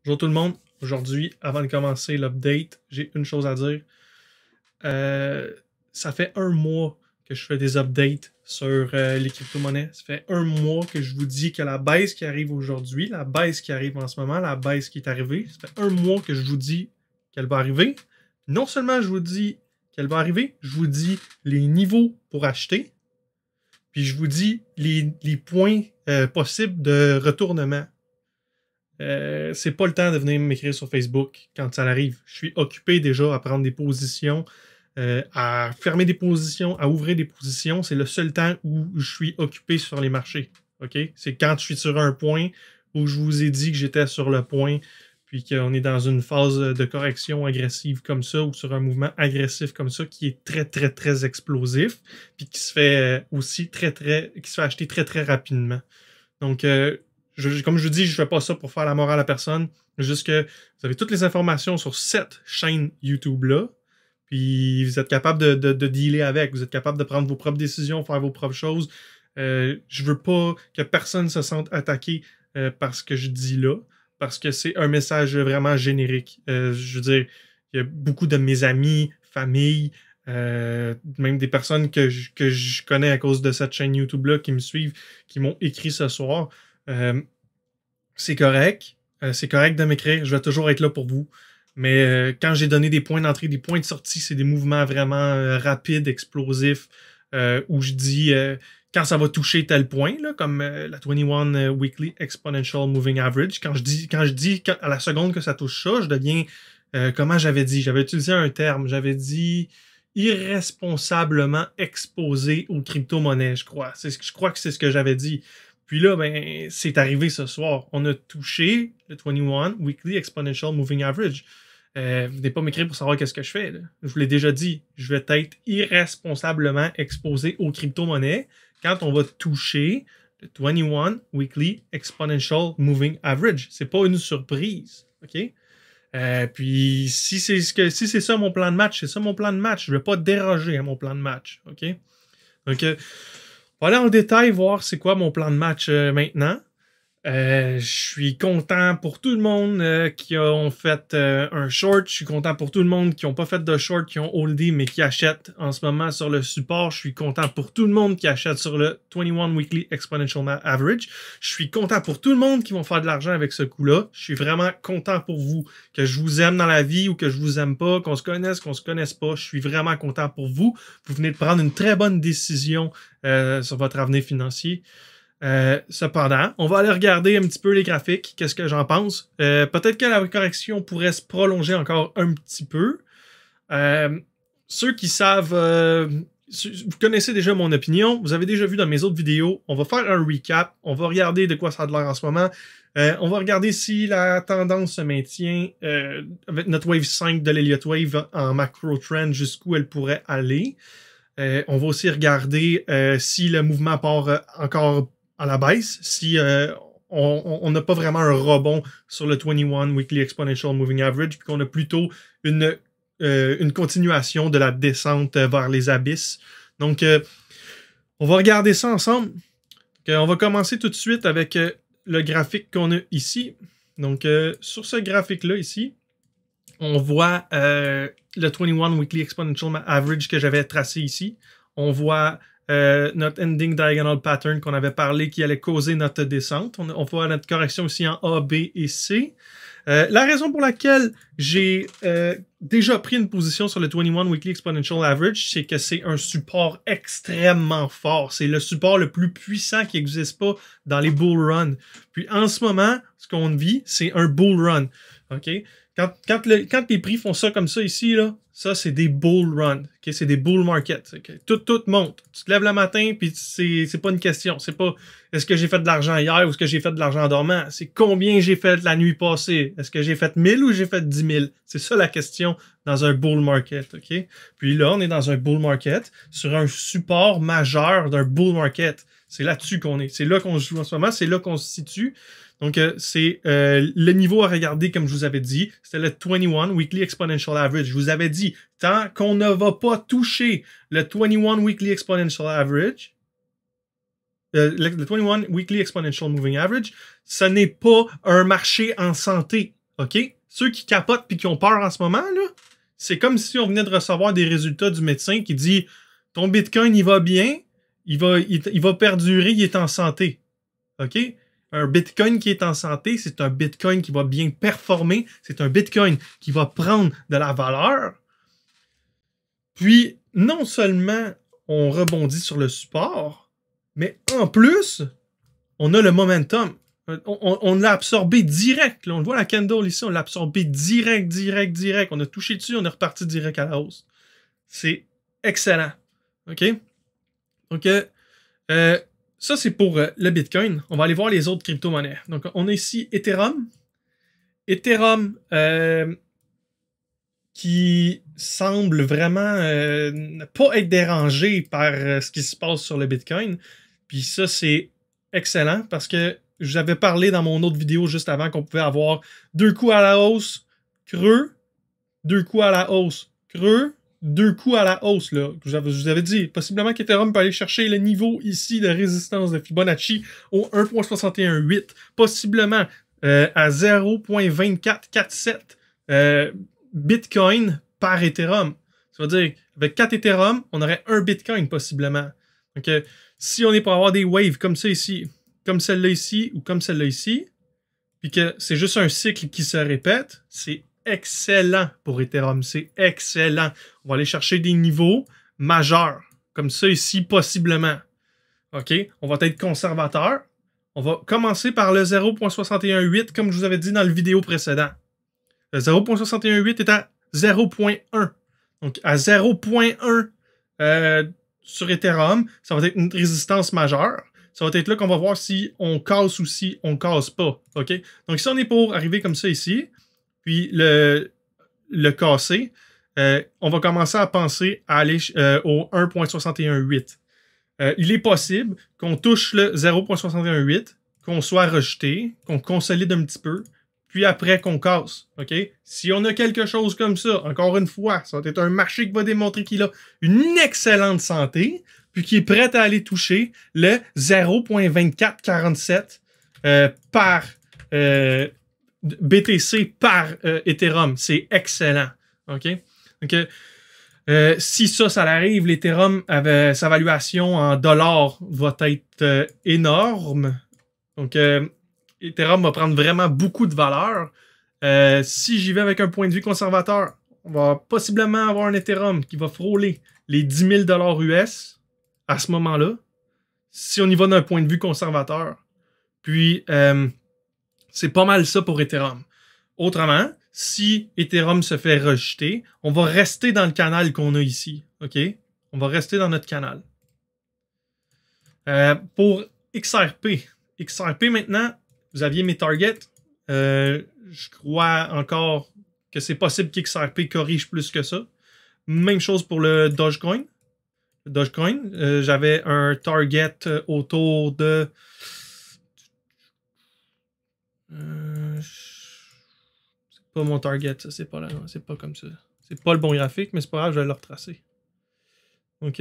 Bonjour tout le monde. Aujourd'hui, avant de commencer l'update, j'ai une chose à dire. Ça fait un mois que je fais des updates sur les crypto-monnaies. Ça fait un mois que je vous dis que la baisse qui arrive aujourd'hui, la baisse qui arrive en ce moment, la baisse qui est arrivée, ça fait un mois que je vous dis qu'elle va arriver. Non seulement je vous dis qu'elle va arriver, je vous dis les niveaux pour acheter, puis je vous dis les points possibles de retournement. C'est pas le temps de venir m'écrire sur Facebook quand ça arrive. Je suis occupé déjà à prendre des positions, à fermer des positions, à ouvrir des positions. C'est le seul temps où je suis occupé sur les marchés. OK? C'est quand je suis sur un point où je vous ai dit que j'étais sur le point, puis qu'on est dans une phase de correction agressive comme ça, ou sur un mouvement agressif comme ça, qui est très, très, très explosif, puis qui se fait aussi qui se fait acheter très, très rapidement. Donc, comme je vous dis, je fais pas ça pour faire la morale à personne. Juste que vous avez toutes les informations sur cette chaîne YouTube-là. Puis vous êtes capable de dealer avec. Vous êtes capable de prendre vos propres décisions, faire vos propres choses. Je veux pas que personne se sente attaqué par ce que je dis là. Parce que c'est un message vraiment générique. Je veux dire, il y a beaucoup de mes amis, famille, même des personnes que je connais à cause de cette chaîne YouTube-là qui me suivent, qui m'ont écrit ce soir. C'est correct. C'est correct de m'écrire. Je vais toujours être là pour vous. Mais quand j'ai donné des points d'entrée, des points de sortie, c'est des mouvements vraiment rapides, explosifs, où je dis quand ça va toucher tel point, là, comme la 21 Weekly Exponential Moving Average. Quand je dis à la seconde que ça touche ça, je deviens, comment j'avais dit? J'avais utilisé un terme. J'avais dit irresponsablement exposé aux crypto-monnaies, je crois. Je crois que c'est ce que j'avais dit. Puis là, ben, c'est arrivé ce soir. On a touché le 21 Weekly Exponential Moving Average. Venez pas m'écrire pour savoir qu'est-ce que je fais. Là. Je vous l'ai déjà dit. Je vais être irresponsablement exposé aux crypto-monnaies quand on va toucher le 21 Weekly Exponential Moving Average. C'est pas une surprise. OK? Puis si c'est ça mon plan de match, c'est ça mon plan de match. Je vais pas déroger à mon plan de match. OK? Donc, on va aller en détail voir c'est quoi mon plan de match maintenant. Je suis content pour tout le monde qui ont fait un short. Je suis content pour tout le monde qui n'ont pas fait de short, qui ont holdé, mais qui achètent en ce moment sur le support. Je suis content pour tout le monde qui achète sur le 21 Weekly Exponential Average. Je suis content pour tout le monde qui vont faire de l'argent avec ce coup-là. Je suis vraiment content pour vous. Que je vous aime dans la vie ou que je vous aime pas, qu'on se connaisse pas. Je suis vraiment content pour vous. Vous venez de prendre une très bonne décision sur votre avenir financier. Cependant, on va aller regarder un petit peu les graphiques, qu'est-ce que j'en pense. Peut-être que la correction pourrait se prolonger encore un petit peu. Ceux qui savent, vous connaissez déjà mon opinion, vous avez déjà vu dans mes autres vidéos, on va faire un recap, on va regarder de quoi ça a l'air en ce moment. On va regarder si la tendance se maintient avec notre Wave 5 de l'Elliott Wave en macro trend, jusqu'où elle pourrait aller. On va aussi regarder si le mouvement part encore à la baisse, si on n'a pas vraiment un rebond sur le 21 Weekly Exponential Moving Average, puis qu'on a plutôt une continuation de la descente vers les abysses. Donc, on va regarder ça ensemble. Donc, on va commencer tout de suite avec le graphique qu'on a ici. Donc, sur ce graphique-là ici, on voit le 21 Weekly Exponential Average que j'avais tracé ici. On voit notre Ending Diagonal Pattern qu'on avait parlé qui allait causer notre descente. On voit notre correction ici en A, B et C. La raison pour laquelle j'ai déjà pris une position sur le 21 Weekly Exponential Average, c'est que c'est un support extrêmement fort. C'est le support le plus puissant qui n'existe pas dans les bull runs. Puis en ce moment, ce qu'on vit, c'est un bull run. OK? Quand les prix font ça comme ça ici, là, ça, c'est des bull runs. Okay? C'est des bull markets. Okay? Tout monte. Tu te lèves le matin, puis c'est pas une question. C'est pas est-ce que j'ai fait de l'argent hier ou est-ce que j'ai fait de l'argent en dormant. C'est combien j'ai fait la nuit passée. Est-ce que j'ai fait 1000 ou j'ai fait 10 000? C'est ça la question dans un bull market. Okay? Puis là, on est dans un bull market sur un support majeur d'un bull market. C'est là-dessus qu'on est. C'est là qu'on joue en ce moment. C'est là qu'on se situe. Donc, c'est le niveau à regarder, comme je vous avais dit. C'était le 21 Weekly Exponential Average. Je vous avais dit, tant qu'on ne va pas toucher le 21 Weekly Exponential Average, le 21 Weekly Exponential Moving Average, ce n'est pas un marché en santé. OK? Ceux qui capotent puis qui ont peur en ce moment, là, c'est comme si on venait de recevoir des résultats du médecin qui dit « Ton Bitcoin, il va bien, il va perdurer, il est en santé. » OK? Un Bitcoin qui est en santé, c'est un Bitcoin qui va bien performer, c'est un Bitcoin qui va prendre de la valeur. Puis, non seulement on rebondit sur le support, mais en plus, on a le momentum. On l'a absorbé direct. Là. On le voit la candle ici, on l'a absorbé direct. On a touché dessus, on est reparti direct à la hausse. C'est excellent. OK? Donc, ça, c'est pour le Bitcoin. On va aller voir les autres crypto-monnaies. Donc, on a ici Ethereum. Ethereum qui semble vraiment ne pas être dérangé par ce qui se passe sur le Bitcoin. Puis ça, c'est excellent parce que j'avais parlé dans mon autre vidéo juste avant qu'on pouvait avoir 2 coups à la hausse, creux, 2 coups à la hausse, creux, 2 coups à la hausse. Là. Je vous avais dit, possiblement qu'Ethereum peut aller chercher le niveau ici de résistance de Fibonacci au 1.618, possiblement à 0.2447 Bitcoin par Ethereum. Ça veut dire, avec 4 Ethereum, on aurait 1 Bitcoin possiblement. Donc, si on est pour avoir des waves comme ça ici, comme celle-là ici ou comme celle-là ici, puis que c'est juste un cycle qui se répète, c'est excellent pour Ethereum. C'est excellent. On va aller chercher des niveaux majeurs, comme ça ici, possiblement. OK? On va être conservateur. On va commencer par le 0.618, comme je vous avais dit dans le vidéo précédent. Le 0.618 est à 0.1. Donc, à 0.1 sur Ethereum, ça va être une résistance majeure. Ça va être là qu'on va voir si on casse ou si on casse pas. OK? Donc, si on est pour arriver comme ça ici, puis le casser, on va commencer à penser à aller au 1.618. Il est possible qu'on touche le 0.618, qu'on soit rejeté, qu'on consolide un petit peu, puis après qu'on casse. OK? Si on a quelque chose comme ça, encore une fois, ça va être un marché qui va démontrer qu'il a une excellente santé, puis qui est prêt à aller toucher le 0.2447 par BTC par Ethereum. C'est excellent. OK? Donc, si ça arrive, l'Ethereum, sa valuation en dollars va être énorme. Donc, Ethereum va prendre vraiment beaucoup de valeur. Si j'y vais avec un point de vue conservateur, on va possiblement avoir un Ethereum qui va frôler les 10 000 US à ce moment-là, si on y va d'un point de vue conservateur. Puis, c'est pas mal ça pour Ethereum. Autrement, si Ethereum se fait rejeter, on va rester dans le canal qu'on a ici. OK? On va rester dans notre canal. Pour XRP. XRP, maintenant, vous aviez mes targets. Je crois encore que c'est possible qu'XRP corrige plus que ça. Même chose pour le Dogecoin. J'avais un target autour de... c'est pas mon target, ça. C'est pas là. C'est pas comme ça. C'est pas le bon graphique, mais c'est pas grave, je vais le retracer. Donc,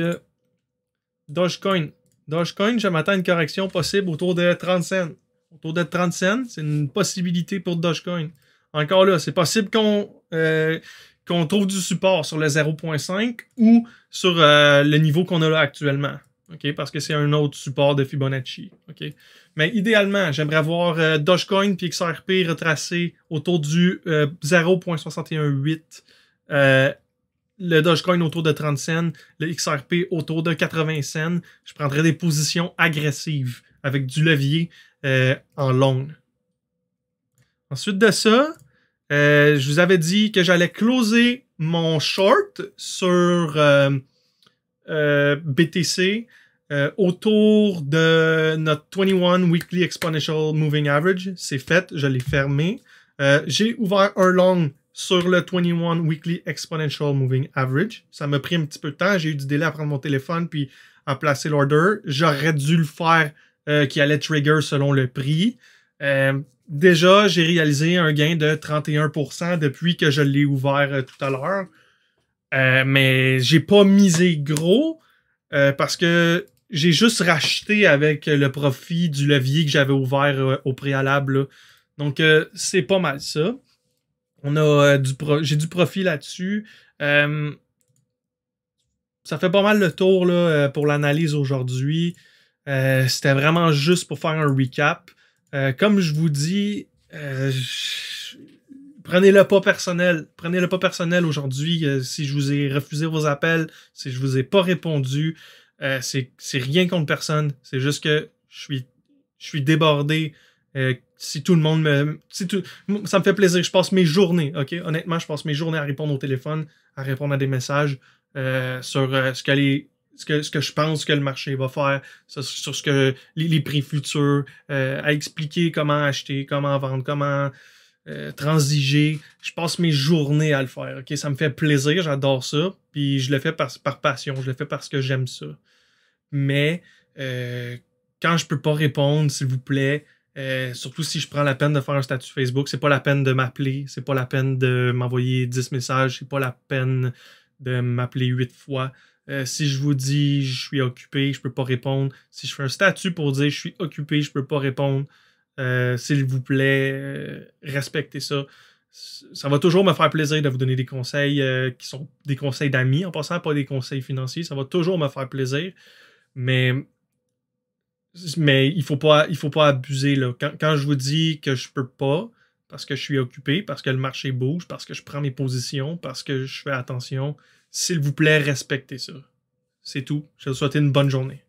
Dogecoin. Dogecoin, je m'attends à une correction possible autour de 30 cents. Autour de 30 cents, c'est une possibilité pour Dogecoin. Encore là, c'est possible qu'on trouve du support sur le 0.5 ou sur le niveau qu'on a là actuellement. Okay? Parce que c'est un autre support de Fibonacci. Okay? Mais idéalement, j'aimerais voir Dogecoin et XRP retracés autour du 0.618. Le Dogecoin autour de 30 cents, le XRP autour de 80 cents. Je prendrais des positions agressives avec du levier en long. Ensuite de ça, je vous avais dit que j'allais closer mon short sur BTC autour de notre 21 Weekly Exponential Moving Average. C'est fait, je l'ai fermé. J'ai ouvert un long sur le 21 Weekly Exponential Moving Average. Ça m'a pris un petit peu de temps. J'ai eu du délai à prendre mon téléphone puis à placer l'order. J'aurais dû le faire qui allait trigger selon le prix. Déjà, j'ai réalisé un gain de 31% depuis que je l'ai ouvert tout à l'heure. Mais j'ai pas misé gros parce que j'ai juste racheté avec le profit du levier que j'avais ouvert au préalable. Là. Donc, c'est pas mal ça. J'ai du profit là-dessus. Ça fait pas mal le tour là, pour l'analyse aujourd'hui. C'était vraiment juste pour faire un recap. Comme je vous dis, prenez-le pas personnel. Prenez-le pas personnel aujourd'hui. Si je vous ai refusé vos appels, si je vous ai pas répondu, c'est rien contre personne. C'est juste que je suis débordé. Si tout le monde me. Ça me fait plaisir. Je passe mes journées, ok? Honnêtement, je passe mes journées à répondre au téléphone, à répondre à des messages sur ce que je pense que le marché va faire, sur ce que les prix futurs, à expliquer comment acheter, comment vendre, comment transiger. Je passe mes journées à le faire. Ok, ça me fait plaisir, j'adore ça. Puis je le fais par passion, je le fais parce que j'aime ça. Mais euh, quand je peux pas répondre, s'il vous plaît, surtout si je prends la peine de faire un statut Facebook, c'est pas la peine de m'appeler, c'est pas la peine de m'envoyer 10 messages, c'est pas la peine de m'appeler 8 fois. Si je vous dis je suis occupé, je peux pas répondre. Si je fais un statut pour dire je suis occupé, je peux pas répondre, s'il vous plaît, respectez ça. Ça va toujours me faire plaisir de vous donner des conseils qui sont des conseils d'amis, en passant pas des conseils financiers. Ça va toujours me faire plaisir. Mais, mais il faut pas abuser. Là. Quand je vous dis que je peux pas, parce que je suis occupé, parce que le marché bouge, parce que je prends mes positions, parce que je fais attention, s'il vous plaît, respectez ça. C'est tout. Je vous souhaite une bonne journée.